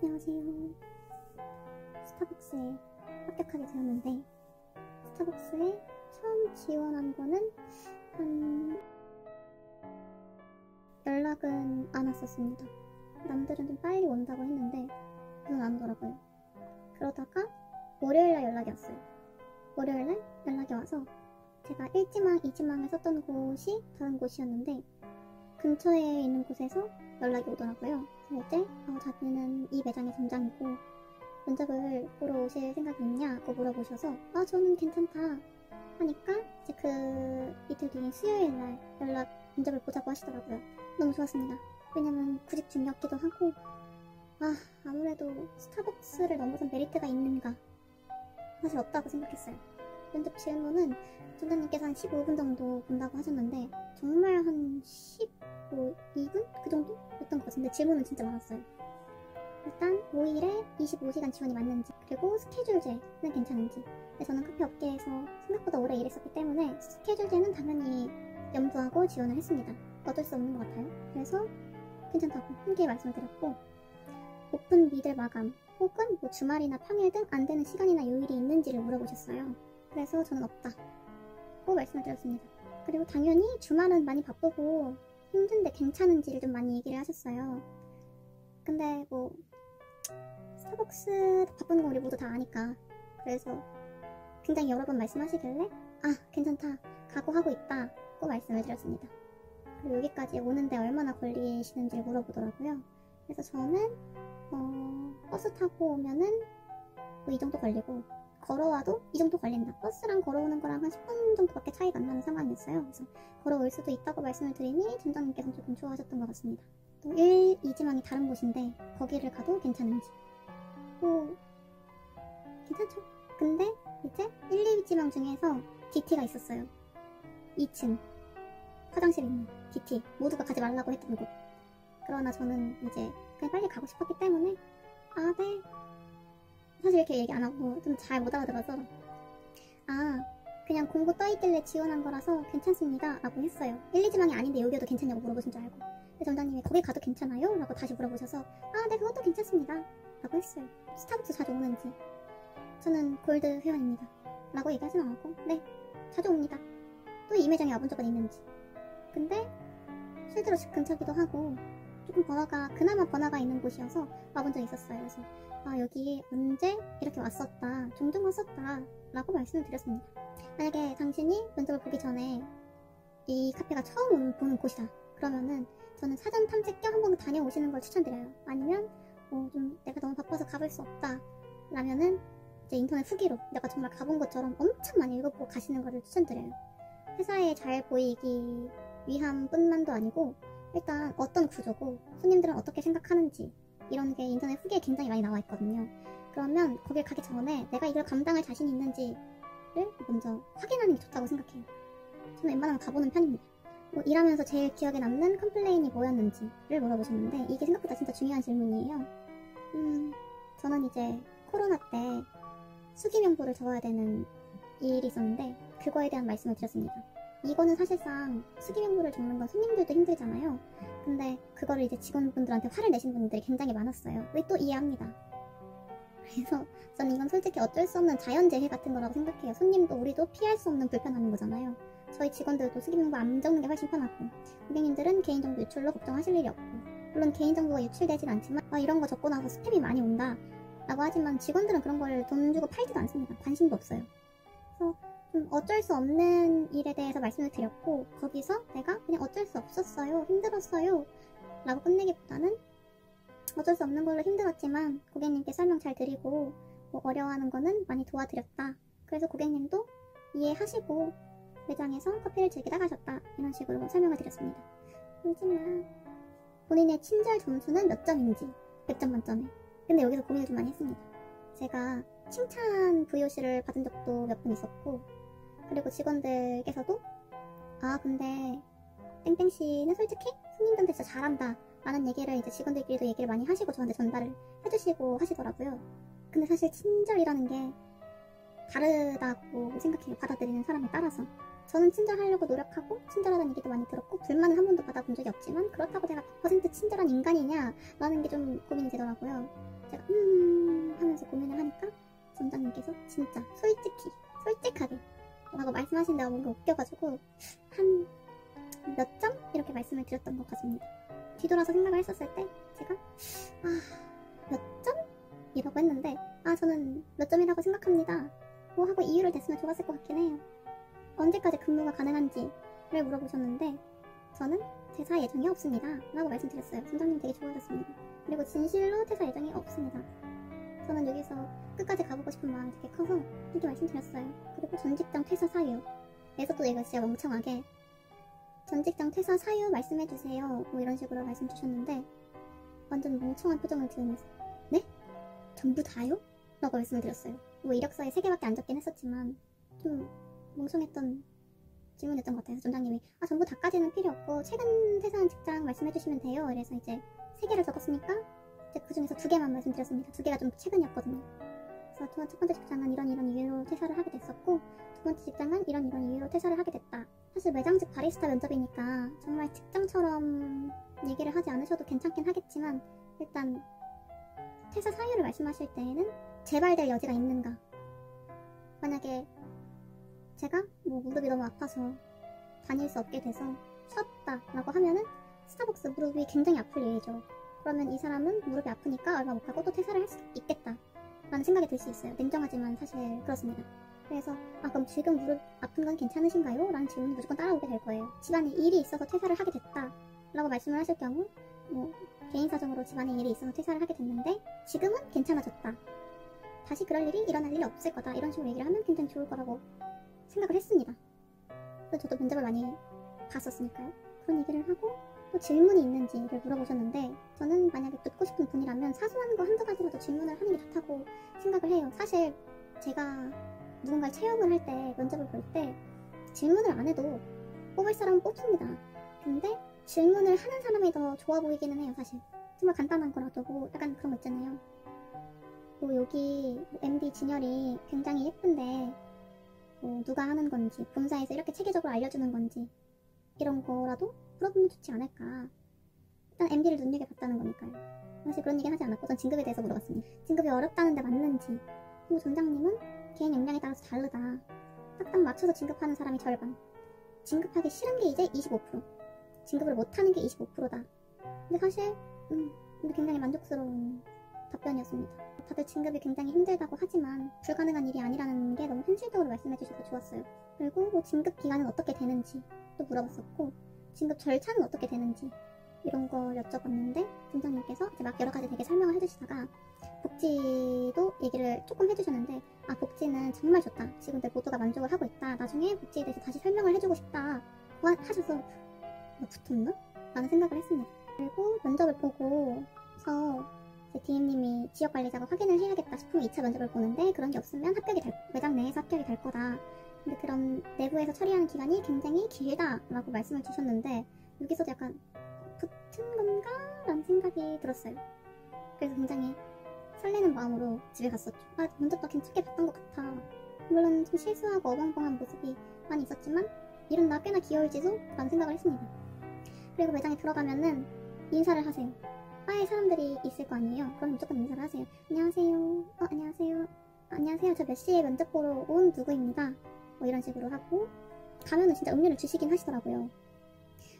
안녕하세요. 스타벅스에 합격하게 되었는데 스타벅스에 처음 지원한 거는 연락은 안 왔었습니다. 남들은 좀 빨리 온다고 했는데 저는 안 오더라고요. 그러다가 월요일날 연락이 왔어요. 월요일날 연락이 와서 제가 1지망, 2지망을 썼던 곳이 다른 곳이었는데 근처에 있는 곳에서 연락이 오더라고요. 그럴 때 자기는 이 매장의 점장이고 면접을 보러 오실 생각이 있냐고 물어보셔서 저는 괜찮다 하니까 이제 그 이틀 뒤인 수요일날 면접을 보자고 하시더라고요. 너무 좋았습니다. 왜냐면 구직 중이었기도 하고 아무래도 스타벅스를 넘어선 메리트가 있는가 사실 없다고 생각했어요. 면접 질문은 점장님께서 한 15분 정도 본다고 하셨는데 정말 한 2분? 그 정도? 였던 것 같은데 질문은 진짜 많았어요. 일단 5일에 25시간 지원이 맞는지, 그리고 스케줄제는 괜찮은지. 근데 저는 카페 업계에서 생각보다 오래 일했었기 때문에 스케줄제는 당연히 염두하고 지원을 했습니다. 어쩔 수 없는 것 같아요. 그래서 괜찮다고 함께 말씀을 드렸고, 오픈 미들 마감 혹은 뭐 주말이나 평일 등 안 되는 시간이나 요일이 있는지를 물어보셨어요. 그래서 저는 없다고 말씀을 드렸습니다. 그리고 당연히 주말은 많이 바쁘고 힘든데 괜찮은지를 좀 많이 얘기를 하셨어요. 근데 뭐 스타벅스 바쁜 거 우리 모두 다 아니까 그래서 굉장히 여러 번 말씀하시길래 괜찮다, 각오하고 있다고 말씀을 드렸습니다. 그리고 여기까지 오는데 얼마나 걸리시는지 물어보더라고요. 그래서 저는 버스 타고 오면은 뭐 이 정도 걸리고 걸어와도 이 정도 걸린다. 버스랑 걸어오는 거랑 한 10분 정도밖에 차이가 안 나는 상황이었어요. 그래서 걸어올 수도 있다고 말씀을 드리니 점장님께서는 조금 좋아하셨던 것 같습니다. 또 1, 2지망이 다른 곳인데 거기를 가도 괜찮은지. 괜찮죠? 근데 이제 1, 2지망 중에서 DT가 있었어요. 2층 화장실 있는 DT, 모두가 가지 말라고 했던 곳. 그러나 저는 이제 그냥 빨리 가고 싶었기 때문에 네, 사실 이렇게 얘기 안 하고 좀 잘 못 알아들어서 그냥 공고 떠있길래 지원한 거라서 괜찮습니다 라고 했어요. 1, 2지망이 아닌데 여기도 괜찮냐고 물어보신 줄 알고. 근데 점장님이 거기 가도 괜찮아요? 라고 다시 물어보셔서 네, 그것도 괜찮습니다 라고 했어요. 스타벅스 자주 오는지. 저는 골드 회원입니다 라고 얘기하진 않았고 네, 자주 옵니다. 또 이 매장에 와본 적은 있는지. 근데 실제로 집 근처기도 하고 조금 그나마 번화가 있는 곳이어서 와본 적이 있었어요. 그래서 여기 언제 이렇게 왔었다, 종종 왔었다 라고 말씀을 드렸습니다. 만약에 당신이 면접을 보기 전에 이 카페가 처음 보는 곳이다 그러면은 저는 사전 탐색 겸 한번 다녀오시는 걸 추천드려요. 아니면 좀 내가 너무 바빠서 가볼 수 없다 라면은 이제 인터넷 후기로 내가 정말 가본 것처럼 엄청 많이 읽어보고 가시는 거를 추천드려요. 회사에 잘 보이기 위함 뿐만도 아니고 일단 어떤 구조고 손님들은 어떻게 생각하는지 이런 게 인터넷 후기에 굉장히 많이 나와 있거든요. 그러면 거길 가기 전에 내가 이걸 감당할 자신이 있는지를 먼저 확인하는 게 좋다고 생각해요. 저는 웬만하면 가보는 편입니다. 일하면서 제일 기억에 남는 컴플레인이 뭐였는지를 물어보셨는데 이게 생각보다 진짜 중요한 질문이에요. 저는 이제 코로나 때 수기명부를 적어야 되는 일이 있었는데 그거에 대한 말씀을 드렸습니다. 이거는 사실상 수기명부를 적는 건 손님들도 힘들잖아요. 근데 그거를 이제 직원분들한테 화를 내신 분들이 굉장히 많았어요. 왜 또 이해합니다. 그래서 저는 이건 솔직히 어쩔 수 없는 자연재해 같은 거라고 생각해요. 손님도 우리도 피할 수 없는 불편함인 거잖아요. 저희 직원들도 수기명부 안 적는 게 훨씬 편하고 고객님들은 개인정보 유출로 걱정하실 일이 없고 물론 개인정보가 유출되진 않지만 이런 거 적고 나서 스팸이 많이 온다 라고 하지만 직원들은 그런 걸 돈 주고 팔지도 않습니다. 관심도 없어요. 그래서 좀 어쩔 수 없는 일에 대해서 말씀을 드렸고 거기서 내가 그냥 어쩔 수 없었어요, 힘들었어요 라고 끝내기보다는 어쩔 수 없는 걸로 힘들었지만 고객님께 설명 잘 드리고 어려워하는 거는 많이 도와드렸다. 그래서 고객님도 이해하시고 매장에서 커피를 즐기다 가셨다. 이런 식으로 설명을 드렸습니다. 하지만 본인의 친절 점수는 몇 점인지 100점 만점에. 근데 여기서 고민을 좀 많이 했습니다. 제가 칭찬 VOC를 받은 적도 몇 번 있었고 그리고 직원들께서도 근데 땡땡씨는 솔직히 손님들한테 진짜 잘한다 라는 얘기를 이제 직원들끼리도 얘기를 많이 하시고 저한테 전달을 해주시고 하시더라고요. 근데 사실 친절이라는 게 다르다고 생각해요. 받아들이는 사람에 따라서. 저는 친절하려고 노력하고 친절하다는 얘기도 많이 들었고 불만은 한 번도 받아본 적이 없지만 그렇다고 내가 100% 친절한 인간이냐 라는 게 좀 고민이 되더라고요. 제가 하면서 고민을 하니까 원장님께서 진짜 솔직하게 라고 말씀하신 데가 뭔가 웃겨가지고 한 몇 점? 이렇게 말씀을 드렸던 것 같습니다. 뒤돌아서 생각을 했었을 때 제가 몇 점? 이라고 했는데 저는 몇 점이라고 생각합니다. 뭐 하고 이유를 댔으면 좋았을 것 같긴 해요. 언제까지 근무가 가능한지를 물어보셨는데 저는 퇴사 예정이 없습니다 라고 말씀드렸어요. 선장님 되게 좋아하셨습니다. 그리고 진실로 퇴사 예정이 없습니다. 저는 여기서 끝까지 가보고 싶은 마음이 되게 커서 이렇게 말씀드렸어요. 그리고 전직장 퇴사 사유에서도 이거 진짜 멍청하게 전직장 퇴사 사유 말씀해주세요 뭐 이런 식으로 말씀 주셨는데 완전 멍청한 표정을 지으면서 네? 전부 다요? 라고 말씀을 드렸어요. 뭐 이력서에 3개밖에 안 적긴 했었지만 좀 멍청했던 질문이었던 것 같아요. 원장님이 전부 다까지는 필요 없고 최근 퇴사한 직장 말씀해주시면 돼요. 그래서 이제 3개를 적었으니까 이제 그 중에서 2개만 말씀드렸습니다. 2개가 좀 최근이었거든요. 그래서 첫 번째 직장은 이런 이유로 퇴사를 하게 됐었고 두 번째 직장은 이런 이유로 퇴사를 하게 됐다. 사실 매장직 바리스타 면접이니까 정말 직장처럼 얘기를 하지 않으셔도 괜찮긴 하겠지만 일단 퇴사 사유를 말씀하실 때에는 재발될 여지가 있는가, 만약에 제가 뭐 무릎이 너무 아파서 다닐 수 없게 돼서 쉬었다 라고 하면은 스타벅스 무릎이 굉장히 아플 일이죠. 그러면 이 사람은 무릎이 아프니까 얼마 못 가고 또 퇴사를 할 수 있겠다 라는 생각이 들 수 있어요. 냉정하지만 사실 그렇습니다. 그래서 그럼 지금 무릎 아픈 건 괜찮으신가요? 라는 질문이 무조건 따라오게 될 거예요. 집안에 일이 있어서 퇴사를 하게 됐다 라고 말씀을 하실 경우 뭐 개인 사정으로 집안에 일이 있어서 퇴사를 하게 됐는데 지금은 괜찮아졌다, 다시 그럴 일이 일어날 일이 없을 거다, 이런 식으로 얘기를 하면 굉장히 좋을 거라고 생각을 했습니다. 그래서 저도 면접을 많이 봤었으니까요. 그런 얘기를 하고 또 질문이 있는지를 물어보셨는데 저는 만약에 듣고 싶은 분이라면 사소한 거 한두 가지라도 질문을 하는 게 좋다고 생각을 해요. 사실 제가 누군가를 채용을 할 때, 면접을 볼 때 질문을 안 해도 뽑을 사람은 뽑습니다. 근데 질문을 하는 사람이 더 좋아 보이기는 해요. 사실 정말 간단한 거라도 뭐 약간 그런 거 있잖아요. 뭐 여기 MD 진열이 굉장히 예쁜데 뭐 누가 하는 건지, 본사에서 이렇게 체계적으로 알려주는 건지 이런 거라도 물어보면 좋지 않을까. 일단 MD를 눈여겨봤다는 거니까요. 사실 그런 얘기는 하지 않았고 전 진급에 대해서 물어봤습니다. 진급이 어렵다는데 맞는지, 그리고 점장님은 개인 역량에 따라서 다르다, 딱딱 맞춰서 진급하는 사람이 절반, 진급하기 싫은 게 이제 25%, 진급을 못하는 게 25%다. 근데 사실 근데 굉장히 만족스러운 답변이었습니다. 다들 진급이 굉장히 힘들다고 하지만 불가능한 일이 아니라는 게 너무 현실적으로 말씀해 주셔서 좋았어요. 그리고 뭐 진급 기간은 어떻게 되는지 또 물어봤었고 진급 절차는 어떻게 되는지 이런 걸 여쭤봤는데 팀장님께서 이제 막 여러 가지 되게 설명을 해주시다가 복지도 얘기를 조금 해주셨는데 복지는 정말 좋다, 직원들 모두가 만족을 하고 있다, 나중에 복지에 대해서 다시 설명을 해주고 싶다 하셔서 붙었나? 라는 생각을 했습니다. 그리고 면접을 보고서 DM님이 지역관리자가 확인을 해야겠다 싶으면 2차 면접을 보는데 그런 게 없으면 매장 내에서 합격이 될 거다. 근데 그런 내부에서 처리하는 기간이 굉장히 길다 라고 말씀을 주셨는데 여기서도 약간 붙은 건가? 라는 생각이 들었어요. 그래서 굉장히 설레는 마음으로 집에 갔었죠. 면접도 괜찮게 봤던 것 같아. 물론 좀 실수하고 어벙벙한 모습이 많이 있었지만 이런 나 꽤나 귀여울지도? 라는 생각을 했습니다. 그리고 매장에 들어가면은 인사를 하세요. 바에 사람들이 있을 거 아니에요. 그럼 무조건 인사를 하세요. 안녕하세요. 안녕하세요. 저 몇 시에 면접 보러 온 누구입니다. 뭐 이런 식으로 하고 가면은 진짜 음료를 주시긴 하시더라고요.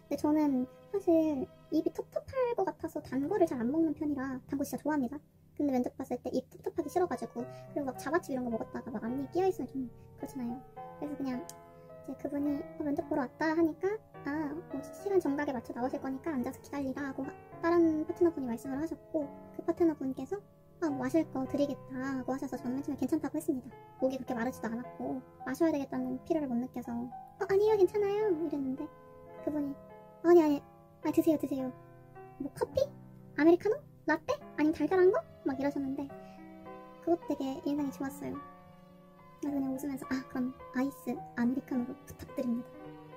근데 저는 사실 입이 텁텁할 것 같아서 단 거를 잘 안 먹는 편이라 단 거 진짜 좋아합니다. 근데 면접 봤을 때 입 텁텁하기 싫어가지고 그리고 막 자바칩 이런 거 먹었다가 막 앞니 끼어있으면 좀 그렇잖아요. 그래서 그냥 이제 그분이 면접 보러 왔다 하니까 뭐 시간 정각에 맞춰 나오실 거니까 앉아서 기다리라 하고 다른 파트너분이 말씀을 하셨고 그 파트너분께서 마실 거 드리겠다 고 하셔서 저는 맨 처음에 괜찮다고 했습니다. 목이 그렇게 마르지도 않았고 마셔야 되겠다는 필요를 못 느껴서 아니요 괜찮아요 이랬는데 그분이 아니 드세요. 뭐 커피? 아메리카노? 라떼? 아니면 달달한 거? 막 이러셨는데 그것 되게 인상이 좋았어요. 그래서 그냥 웃으면서 그럼 아이스 아메리카노로 부탁드립니다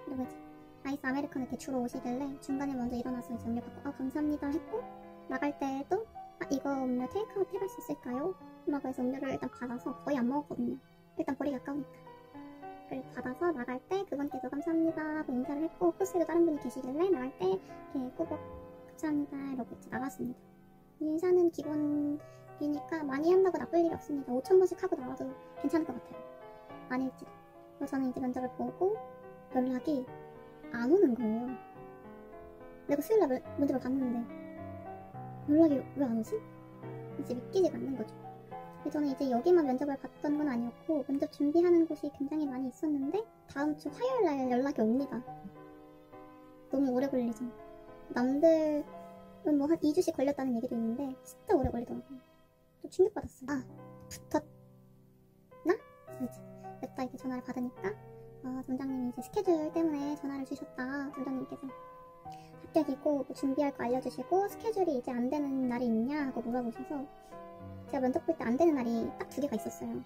이러고 이제 아이스 아메리카노 이렇게 주러 오시길래 중간에 먼저 일어나서 이제 음료 받고 감사합니다 했고 나갈 때도 이거 음료 테이크아웃 해갈 수 있을까요? 라고 해서 음료를 일단 받아서 거의 안 먹었거든요. 일단 버리기 아까우니까. 그리고 받아서 나갈 때 그분께도 감사합니다 하고 인사를 했고 코스에도 다른 분이 계시길래 나갈 때 이렇게 꾸벅 감사합니다 이러고 이제 나갔습니다. 인사는 기본이라고 면접이니까 많이 한다고 나쁠 일이 없습니다. 5,000번씩 하고 나와도 괜찮을 것 같아요. 아닐지도. 그래서 저는 이제 면접을 보고 연락이 안 오는 거예요. 내가 수요일날 면접을 봤는데 연락이 왜 안 오지? 이제 믿기지가 않는 거죠. 저는 이제 여기만 면접을 봤던 건 아니었고 면접 준비하는 곳이 굉장히 많이 있었는데 다음 주 화요일날 연락이 옵니다. 너무 오래 걸리죠. 남들은 뭐 한 2주씩 걸렸다는 얘기도 있는데 진짜 오래 걸리더라고요. 좀 충격받았어요. 아, 붙었나? 몇 달 이렇게 전화를 받으니까 점장님이 이제 스케줄 때문에 전화를 주셨다. 점장님께서 합격이고 뭐 준비할 거 알려주시고 스케줄이 이제 안 되는 날이 있냐 하고 물어보셔서 제가 면접 볼 때 안 되는 날이 딱 2개가 있었어요.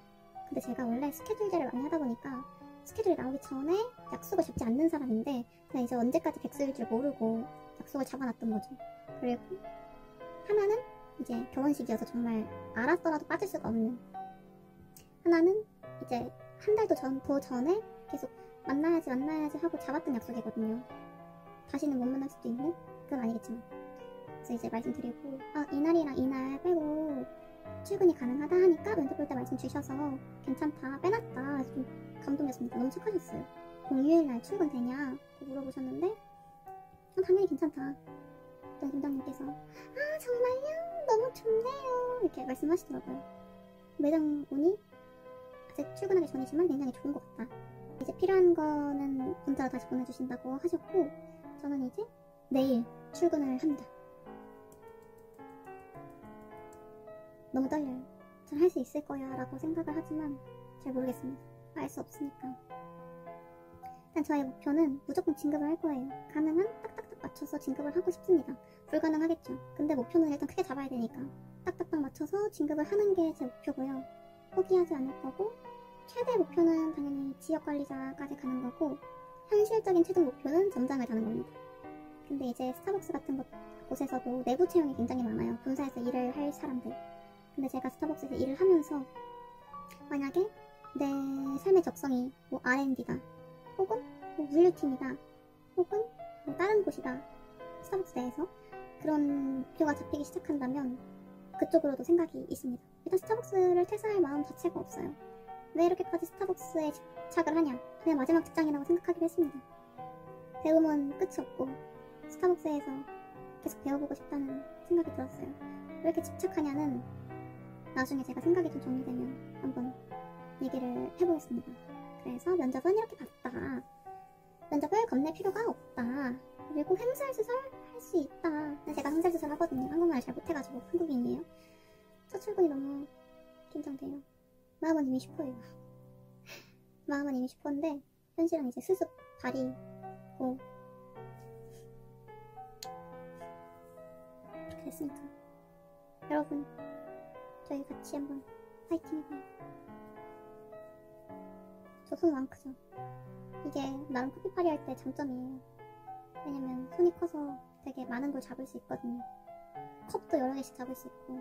근데 제가 원래 스케줄제를 많이 하다 보니까 스케줄이 나오기 전에 약속을 잡지 않는 사람인데 그냥 이제 언제까지 백수일 줄 모르고 약속을 잡아놨던 거죠. 그리고 하나는 이제 결혼식이어서 정말 알았더라도 빠질 수가 없는, 하나는 이제 한 달도 더 전에 계속 만나야지 하고 잡았던 약속이거든요. 다시는 못 만날 수도 있는? 그건 아니겠지만. 그래서 이제 말씀드리고 이날이랑 이날 빼고 출근이 가능하다 하니까 면접 볼 때 말씀 주셔서 괜찮다, 빼놨다. 좀 감동이었습니다. 너무 착하셨어요. 공휴일날 출근 되냐? 물어보셨는데 당연히 괜찮다. 그랬더니 점장님께서 정말요? 너무 좋네요. 이렇게 말씀하시더라고요. 매장 오니 아직 출근하기 전이지만 굉장히 좋은 것 같다. 이제 필요한 거는 문자로 다시 보내주신다고 하셨고 저는 이제 내일 출근을 합니다. 너무 떨려요. 전 할 수 있을 거야 라고 생각을 하지만 잘 모르겠습니다. 알 수 없으니까. 일단 저의 목표는 무조건 진급을 할 거예요. 가능한 딱딱딱 맞춰서 진급을 하고 싶습니다. 불가능하겠죠. 근데 목표는 일단 크게 잡아야 되니까 딱딱딱 맞춰서 진급을 하는 게 제 목표고요. 포기하지 않을 거고 최대 목표는 당연히 지역관리자까지 가는 거고 현실적인 최종 목표는 점장을 다는 겁니다. 근데 이제 스타벅스 같은 곳에서도 내부 채용이 굉장히 많아요. 본사에서 일을 할 사람들. 근데 제가 스타벅스에서 일을 하면서 만약에 내 삶의 적성이 뭐 R&D다 혹은 뭐 물류팀이다 혹은 뭐 다른 곳이다, 스타벅스 내에서 그런 목표가 잡히기 시작한다면 그쪽으로도 생각이 있습니다. 일단 스타벅스를 퇴사할 마음 자체가 없어요. 왜 이렇게까지 스타벅스에 집착을 하냐, 그냥 마지막 직장이라고 생각하기로 했습니다. 배우면 끝이 없고 스타벅스에서 계속 배워보고 싶다는 생각이 들었어요. 왜 이렇게 집착하냐는 나중에 제가 생각이 좀 정리되면 한번 얘기를 해보겠습니다. 그래서 면접은 이렇게 봤다. 면접을 겁낼 필요가 없다. 그리고 횡설수설 할 수 있다. 근데 제가 횡설수설 하거든요. 한국말을 잘 못해가지고. 한국인이에요. 첫 출근이 너무 긴장돼요. 마음은 이미 슈퍼예요. 마음은 이미 슈퍼인데 현실은 이제 수습 발이고 그렇게 됐으니까 여러분 저희 같이 한번 파이팅 해봐요. 저 손 왕크죠. 이게 나름 커피파리 할 때 장점이에요. 왜냐면 손이 커서 되게 많은 걸 잡을 수 있거든요. 컵도 여러 개씩 잡을 수 있고.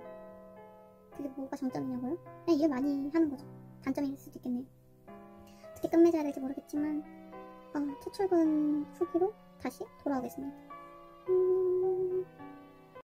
그게 뭐가 장점이냐고요? 그냥 일 많이 하는 거죠. 단점일 수도 있겠네요. 어떻게 끝맺어야 될지 모르겠지만 첫 출근 후기로 다시 돌아오겠습니다.